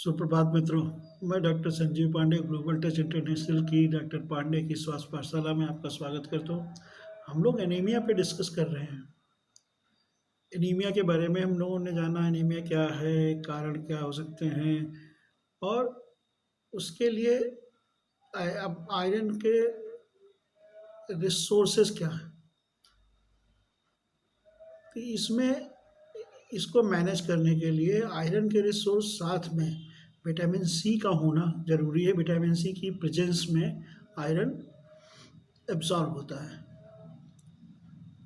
सुप्रभात मित्रों। मैं doctor Sanjeev Pandey global touch international की डॉक्टर पांडे की स्वास्थ्य पाठशाला में आपका स्वागत करता हूँ। हम लोग एनीमिया पे डिस्कस कर रहे हैं। एनीमिया के बारे में हम लोगों ने जाना, एनीमिया क्या है, कारण क्या हो सकते हैं और उसके लिए अब आयरन के रिसोर्सेज क्या हैं। तो इसमें इसको मैनेज करने के लिए आयरन के रिसोर्स साथ में विटामिन सी का होना ज़रूरी है। विटामिन सी की प्रेजेंस में आयरन एब्जॉर्ब होता है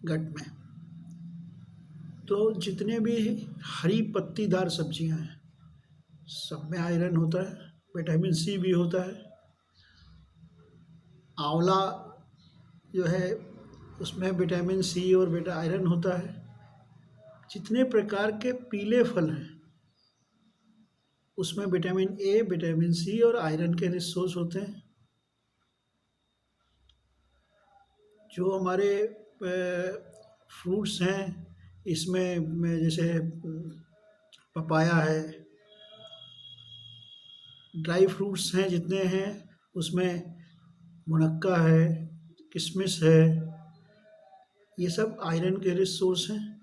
गट में। तो जितने भी हरी पत्तीदार सब्जियां हैं सब में आयरन होता है, विटामिन सी भी होता है। आंवला जो है उसमें विटामिन सी और बेटा आयरन होता है। जितने प्रकार के पीले फल हैं उसमें विटामिन ए, विटामिन सी और आयरन के रिसोर्स होते हैं। जो हमारे फ्रूट्स हैं इसमें जैसे पपाया है, ड्राई फ्रूट्स हैं जितने हैं उसमें मुनक्का है, किशमिश है, ये सब आयरन के रिसोर्स हैं।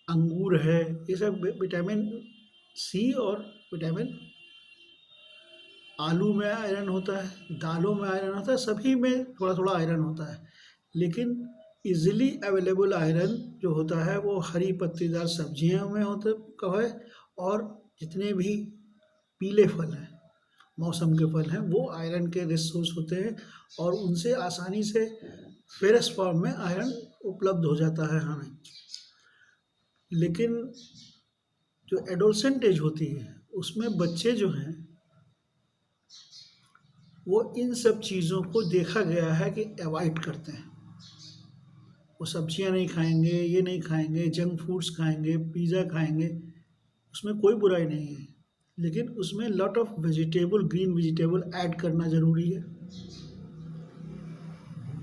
अंगूर है, ये सब विटामिन सी और विटामिन आलू में आयरन होता है, दालों में आयरन होता है, सभी में थोड़ा थोड़ा आयरन होता है। लेकिन इजीली अवेलेबल आयरन जो होता है वो हरी पत्तीदार सब्जियों में होता का है। और जितने भी पीले फल हैं, मौसम के फल हैं, वो आयरन के रिसोर्स होते हैं और उनसे आसानी से फेरस फॉर्म में आयरन उपलब्ध हो जाता है हमें। लेकिन जो एडोलसेंट एज होती है उसमें बच्चे जो हैं वो इन सब चीज़ों को देखा गया है कि अवॉइड करते हैं। वो सब्जियां नहीं खाएंगे, ये नहीं खाएंगे, जंक फूड्स खाएंगे, पिज़्ज़ा खाएंगे, उसमें कोई बुराई नहीं है। लेकिन उसमें lot of vegetable, green vegetable add करना ज़रूरी है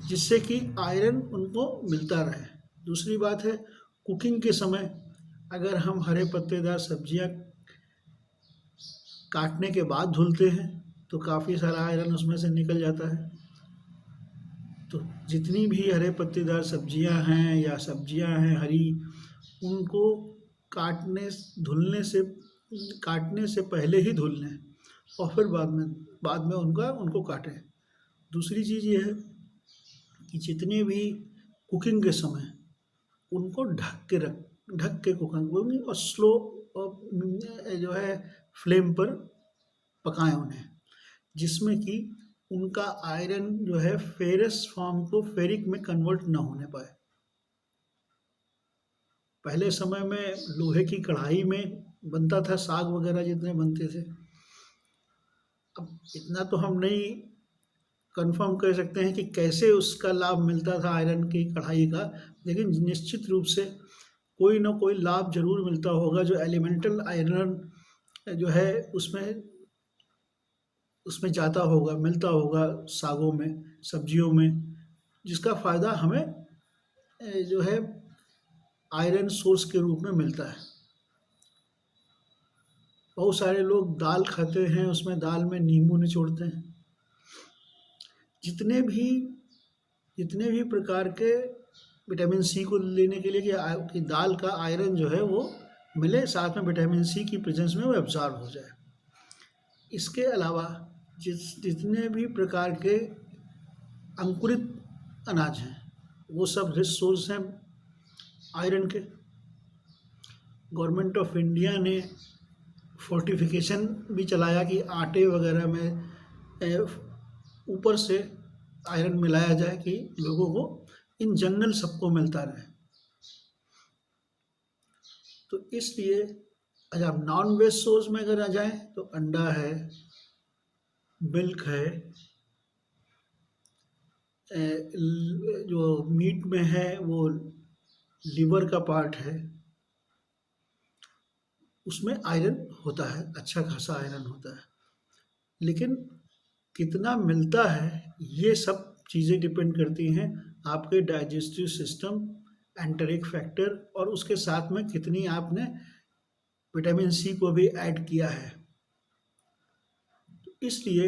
जिससे कि आयरन उनको मिलता रहे। दूसरी बात है, कुकिंग के समय अगर हम हरे पत्तेदार सब्जियां काटने के बाद धुलते हैं तो काफ़ी सारा आयरन उसमें से निकल जाता है। तो जितनी भी हरे पत्तेदार सब्जियां हैं या सब्जियां हैं हरी, उनको काटने से पहले ही धुल लें और फिर बाद में उनको काटें। दूसरी चीज़ ये है कि जितने भी कुकिंग के समय उनको ढक के कुकिंग और स्लो जो है फ्लेम पर पकाएं उन्हें, जिसमें कि उनका आयरन जो है फेरस फॉर्म को फेरिक में कन्वर्ट ना होने पाए। पहले समय में लोहे की कढ़ाई में बनता था साग वगैरह जितने बनते थे। अब इतना तो हम नहीं कंफर्म कर सकते हैं कि कैसे उसका लाभ मिलता था आयरन की कढ़ाई का, लेकिन निश्चित रूप से कोई ना कोई लाभ जरूर मिलता होगा। जो एलिमेंटल आयरन जो है उसमें जाता होगा, मिलता होगा सागों में, सब्जियों में, जिसका फ़ायदा हमें जो है आयरन सोर्स के रूप में मिलता है। बहुत सारे लोग दाल खाते हैं, उसमें दाल में नींबू निचोड़ते हैं। जितने भी प्रकार के विटामिन सी को लेने के लिए कि दाल का आयरन जो है वो मिले, साथ में विटामिन सी की प्रेजेंस में वो एब्जॉर्ब हो जाए। इसके अलावा जितने भी प्रकार के अंकुरित अनाज हैं वो सब रिच सोर्स हैं आयरन के। गवर्नमेंट ऑफ इंडिया ने फोर्टिफिकेशन भी चलाया कि आटे वगैरह में ऊपर से आयरन मिलाया जाए कि लोगों को इन जनरल सबको मिलता रहे। तो इसलिए अगर आप नॉन वेज सोर्स में अगर आ जाएं तो अंडा है, मिल्क है, जो मीट में है वो लीवर का पार्ट है, उसमें आयरन होता है, अच्छा खासा आयरन होता है। लेकिन कितना मिलता है ये सब चीज़ें डिपेंड करती हैं आपके डाइजेस्टिव सिस्टम, एंटरिक फैक्टर और उसके साथ में कितनी आपने विटामिन सी को भी ऐड किया है। तो इसलिए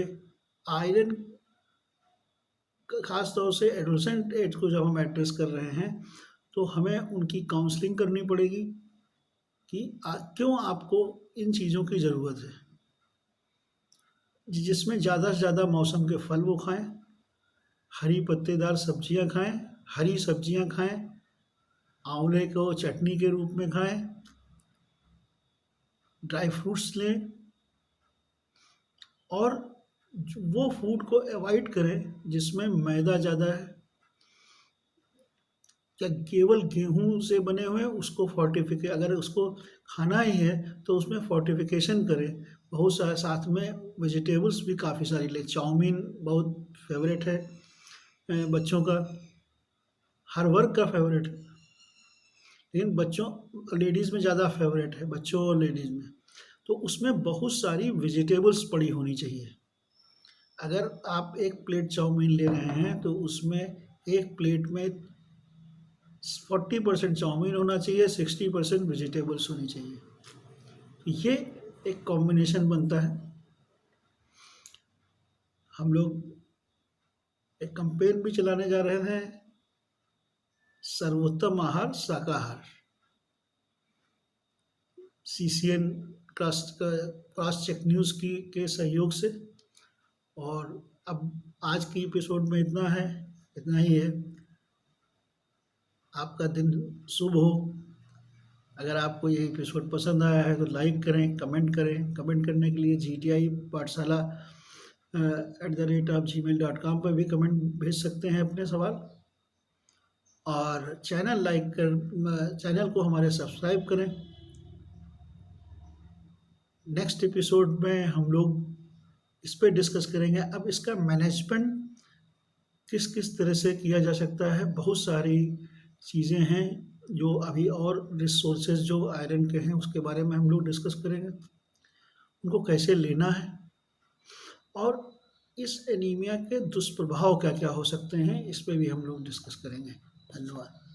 आयरन ख़ास तौर से एडोलसेंट एज को जब हम एड्रेस कर रहे हैं तो हमें उनकी काउंसलिंग करनी पड़ेगी कि क्यों आपको इन चीज़ों की ज़रूरत है। जिसमें ज़्यादा से ज़्यादा मौसम के फल वो खाएं, हरी पत्तेदार सब्जियां खाएं, हरी सब्जियां खाएं, आंवले को चटनी के रूप में खाएं, ड्राई फ्रूट्स लें और वो फूड को अवॉइड करें जिसमें मैदा ज़्यादा है या केवल गेहूं से बने हुए उसको अगर उसको खाना ही है तो उसमें फोर्टिफिकेशन करें। बहुत सारे साथ में वेजिटेबल्स भी काफ़ी सारी लें। चाउमीन बहुत फेवरेट है बच्चों का, हर वर्ग का फेवरेट है, लेकिन बच्चों लेडीज़ में ज़्यादा फेवरेट है, बच्चों और लेडीज़ में। तो उसमें बहुत सारी वेजिटेबल्स पड़ी होनी चाहिए। अगर आप एक प्लेट चाउमीन ले रहे हैं तो उसमें एक प्लेट में 40% चाउमीन होना चाहिए, 60% वेजिटेबल्स होनी चाहिए। तो ये एक कॉम्बिनेशन बनता है। हम लोग एक कैंपेन भी चलाने जा रहे हैं, सर्वोत्तम आहार शाकाहार। CCN क्रॉस चेक न्यूज़ के सहयोग से। और अब आज की एपिसोड में इतना ही है। आपका दिन शुभ हो। अगर आपको ये एपिसोड पसंद आया है तो लाइक करें, कमेंट करें। कमेंट करने के लिए GTI पाठशाला @gmail.com पर भी कमेंट भेज सकते हैं अपने सवाल। और चैनल को हमारे सब्सक्राइब करें। नेक्स्ट एपिसोड में हम लोग इस पे डिस्कस करेंगे अब इसका मैनेजमेंट किस किस तरह से किया जा सकता है। बहुत सारी चीज़ें हैं जो अभी और रिसोर्सेज जो आयरन के हैं उसके बारे में हम लोग डिस्कस करेंगे, उनको कैसे लेना है और इस एनीमिया के दुष्प्रभाव क्या क्या हो सकते हैं, इस पे भी हम लोग डिस्कस करेंगे। धन्यवाद।